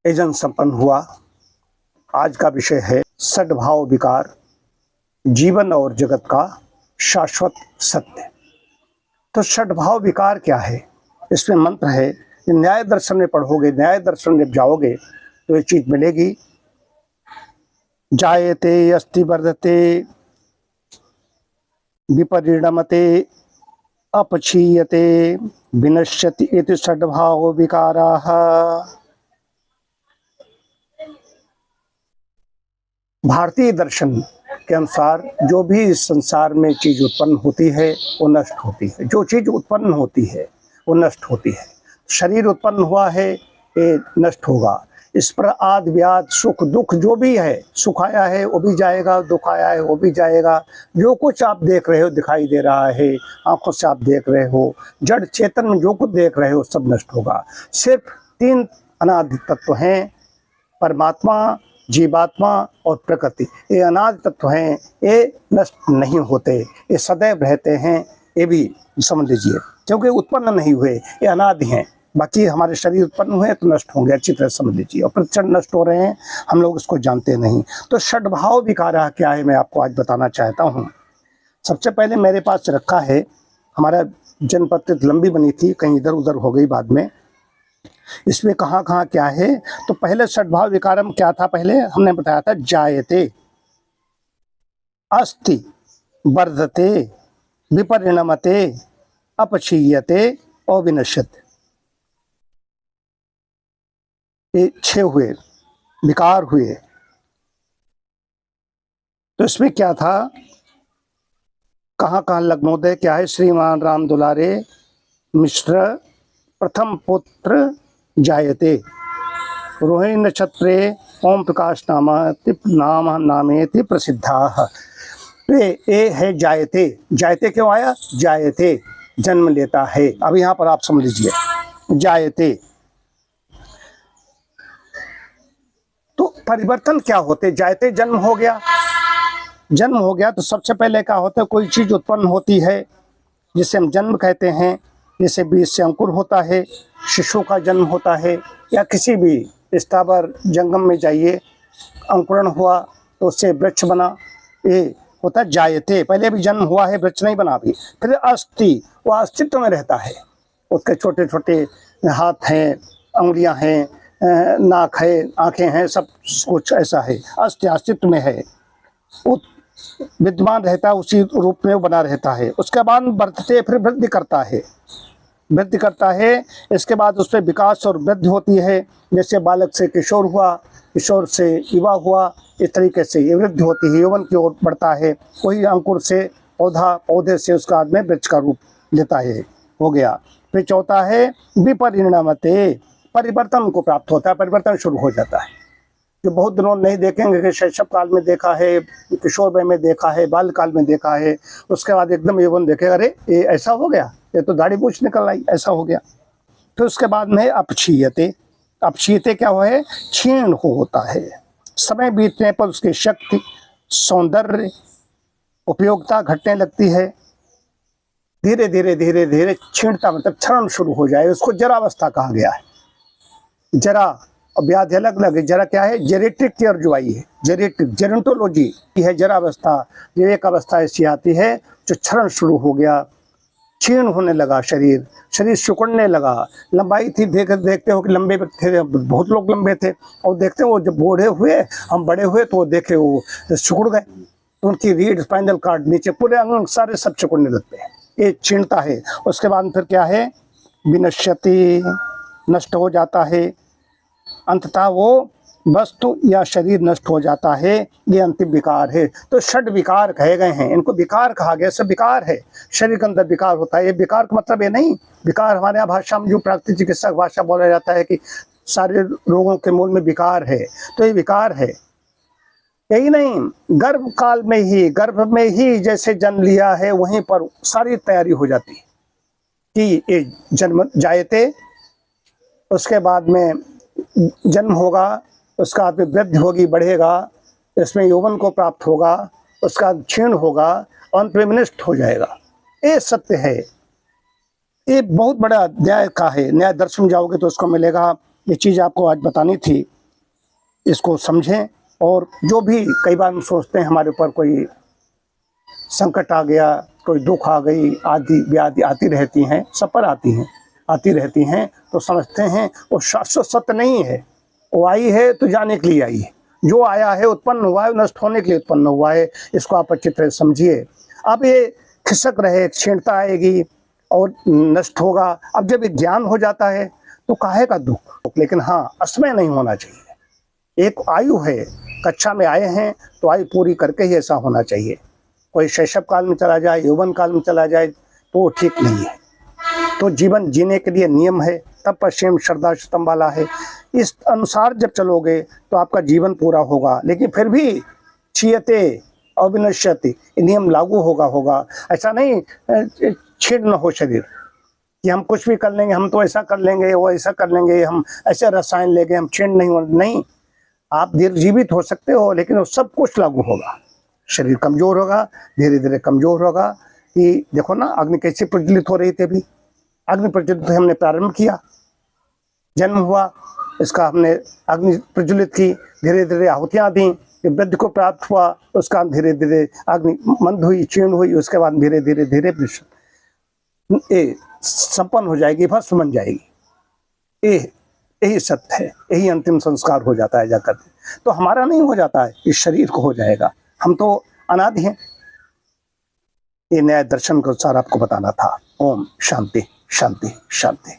एजन संपन्न हुआ। आज का विषय है सद्भाव विकार, जीवन और जगत का शाश्वत सत्य। तो सद्भाव विकार क्या है? इसमें मंत्र है, न्याय दर्शन में पढ़ोगे, न्याय दर्शन जब जाओगे तो ये चीज मिलेगी। जायते अस्ति वर्धते विपरिणमते अपक्षीयते विनश्यति इति सद्भाव विकाराः। भारतीय दर्शन के अनुसार जो भी इस संसार में चीज उत्पन्न होती है वो नष्ट होती है। जो चीज उत्पन्न होती है वो नष्ट होती है। शरीर उत्पन्न हुआ है, ये नष्ट होगा। इस पर आदि व्याध सुख दुख जो भी है, सुख आया है वो भी जाएगा, दुख आया है वो भी जाएगा। जो कुछ आप देख रहे हो दिखाई दे रहा है, आंखों से आप देख रहे हो, जड़ चेतन में जो कुछ देख रहे हो सब नष्ट होगा। सिर्फ तीन अनादि तत्व हैं, परमात्मा, जीवात्मा और प्रकृति। ये अनादि तत्व हैं, ये नष्ट नहीं होते, ये सदैव रहते हैं। ये भी समझ लीजिए, क्योंकि उत्पन्न नहीं हुए, ये अनादि हैं। बाकी हमारे शरीर उत्पन्न हुए तो नष्ट होंगे, अच्छी तरह समझ लीजिए। और प्रचंड नष्ट हो रहे हैं, हम लोग इसको जानते नहीं। तो सद्भाव विकार क्या है, मैं आपको आज बताना चाहता हूँ। सबसे पहले मेरे पास रखा है, हमारा जन्मपत्रिका लंबी बनी थी, कहीं इधर उधर हो गई बाद में। इसमें कहाँ कहाँ क्या है, तो पहले सद्भाव विकारम क्या था, पहले हमने बताया था जायते अस्ति वर्धते विपरिणमते अपक्षीयते और विनश्यते। ये 6 हुए विकार हुए। तो इसमें क्या था, कहाँ कहाँ लग्नोदय क्या है, श्रीमान राम दुलारे मिश्र प्रथम पुत्र जायते रोहिणी नक्षत्रे ओम प्रकाश नाम नामेति प्रसिद्धा। ये है जायते। जायते क्यों आया? जायते जन्म लेता है। अब यहाँ पर आप समझ लीजिए, जायते तो परिवर्तन क्या होते? जायते जन्म हो गया। जन्म हो गया तो सबसे पहले क्या होता है, कोई चीज उत्पन्न होती है जिसे हम जन्म कहते हैं। जैसे बीज से अंकुर होता है, शिशु का जन्म होता है, या किसी भी स्थावर जंगम में जाइए, अंकुरण हुआ तो उससे वृक्ष बना, ये होता है जायते। पहले भी जन्म हुआ है, वृक्ष नहीं बना अभी। फिर अस्ति, वो अस्तित्व में रहता है, उसके छोटे छोटे हाथ हैं, उंगलियां हैं, नाक है, आंखें हैं, सब कुछ ऐसा है, अस्तित्व में है, वो विद्यमान रहता है, उसी रूप में वो बना रहता है। उसके बाद बढ़ते फिर वृद्धि करता है, वृद्धि करता है। इसके बाद उसमें विकास और वृद्धि होती है। जैसे बालक से किशोर हुआ, किशोर से युवा हुआ, इस तरीके से ये वृद्धि होती है, यौवन की ओर बढ़ता है। वही अंकुर से पौधा, पौधे से उसका बाद में वृक्ष का रूप लेता है, हो गया। फिर चौथा है विपरिणमते, परिवर्तन को प्राप्त होता है, परिवर्तन शुरू हो जाता है। जो बहुत दिनों नहीं देखेंगे कि शैशव काल में देखा है, किशोर में देखा है, बाल काल में देखा है, उसके बाद एकदम यौवन देखेगा, अरे ये ऐसा हो गया, ये तो दाढ़ी मूंछ निकल आई, ऐसा हो गया। फिर उसके बाद में अपक्षीयते। अपक्षीयते क्या हुआ है? क्षीण होता है। समय बीतने पर उसकी शक्ति, सौंदर्य, उपयोगिता घटने लगती है। धीरे धीरे धीरे धीरे क्षीणता मतलब क्षरण शुरू हो जाए, उसको जरावस्था कहा गया है। जरा और व्याधि अलग अलग है। जरा क्या है? जेरेट्रिक केयर जो आई है, जेरेट्रिक जेरेंटोलॉजी है जरावस्था। ये एक अवस्था ऐसी आती है जो क्षरण शुरू हो गया, क्षीण होने लगा, शरीर सिकुड़ने लगा। लंबाई थी, देखते हो कि लंबे थे, बहुत लोग लंबे थे, और देखते हो जब बूढ़े हुए, हम बड़े हुए तो देखे वो सिकुड़ गए, तो उनकी रीढ़, स्पाइनल कार्ड, नीचे पूरे अंग सारे सब सिकुड़ने लगते हैं। ये क्षीणता है। उसके बाद फिर क्या है? विनश्यति, नष्ट हो जाता है। अंततः वो वस्तु या शरीर नष्ट हो जाता है। ये अंतिम विकार है। तो षड विकार कहे गए हैं, इनको विकार कहा गया। सब विकार है, शरीर के अंदर विकार होता है। ये विकार का मतलब ये नहीं, विकार हमारे यहाँ भाषा में जो प्राकृतिक चिकित्सक भाषा बोला जाता है कि सारे रोगों के मूल में विकार है, तो ये विकार है। यही नहीं, गर्भ काल में ही, गर्भ में ही जैसे जन्म लिया है वहीं पर सारी तैयारी हो जाती है कि ये जन्म जायते, उसके बाद में जन्म होगा, उसका बाद में वृद्धि होगी, बढ़ेगा, इसमें यौवन को प्राप्त होगा, उसका क्षीण होगा, अंत में नष्ट हो जाएगा। ये सत्य है। ये बहुत बड़ा अध्याय का है। न्याय दर्शन जाओगे तो उसको मिलेगा। ये चीज़ आपको आज बतानी थी। इसको समझें। और जो भी कई बार हम सोचते हैं हमारे ऊपर कोई संकट आ गया, कोई दुख आ गई, आदि व्याधि आती रहती हैं, सब पर आती रहती हैं, तो समझते हैं वो शाश्वत सत्य नहीं है। वो आई है तो जाने के लिए आई है, जो आया है उत्पन्न हुआ है, नष्ट होने के लिए उत्पन्न हुआ है। इसको आप अच्छी तरह समझिए। अब ये खिसक रहे, क्षीणता आएगी और नष्ट होगा। अब जब ज्ञान हो जाता है तो काहे का दुख, लेकिन हाँ असमय नहीं होना चाहिए। एक आयु है, कक्षा में आए हैं तो आयु पूरी करके ही ऐसा होना चाहिए। कोई शैशव काल में चला जाए, यौवन काल में चला जाए तो वो ठीक नहीं है। तो जीवन जीने के लिए नियम है, तब पश्चिम श्रद्धा शतम वाला है। इस अनुसार जब चलोगे तो आपका जीवन पूरा होगा। लेकिन फिर भी क्षीयते अविनश्यति नियम लागू होगा। ऐसा नहीं छीण हो शरीर कि हम कुछ भी कर लेंगे, हम तो ऐसा कर लेंगे, वो ऐसा कर लेंगे, हम ऐसे रसायन लेंगे, हम छीण नहीं। आप दीर्घजीवित हो सकते हो, लेकिन वो सब कुछ लागू होगा। शरीर कमजोर होगा, धीरे धीरे कमजोर होगा। कि देखो ना अग्नि कैसे प्रज्वलित हो रही थी। अभी अग्नि प्रज्वलित हमने प्रारंभ किया, जन्म हुआ, इसका हमने अग्नि प्रज्वलित की, धीरे धीरे आहुतियाँ दी, वृद्ध को प्राप्त हुआ, उसका धीरे धीरे अग्नि मंद हुई, क्षीण हुई, उसके बाद धीरे धीरे संपन्न हो जाएगी, भस्म बन जाएगी। यही सत्य है, यही अंतिम संस्कार हो जाता है जाकर। तो हमारा नहीं हो जाता है, इस शरीर को हो जाएगा। हम तो अनादि हैं। ये न्याय दर्शन के अनुसार आपको बताना था। ओम शांति शांति शांति।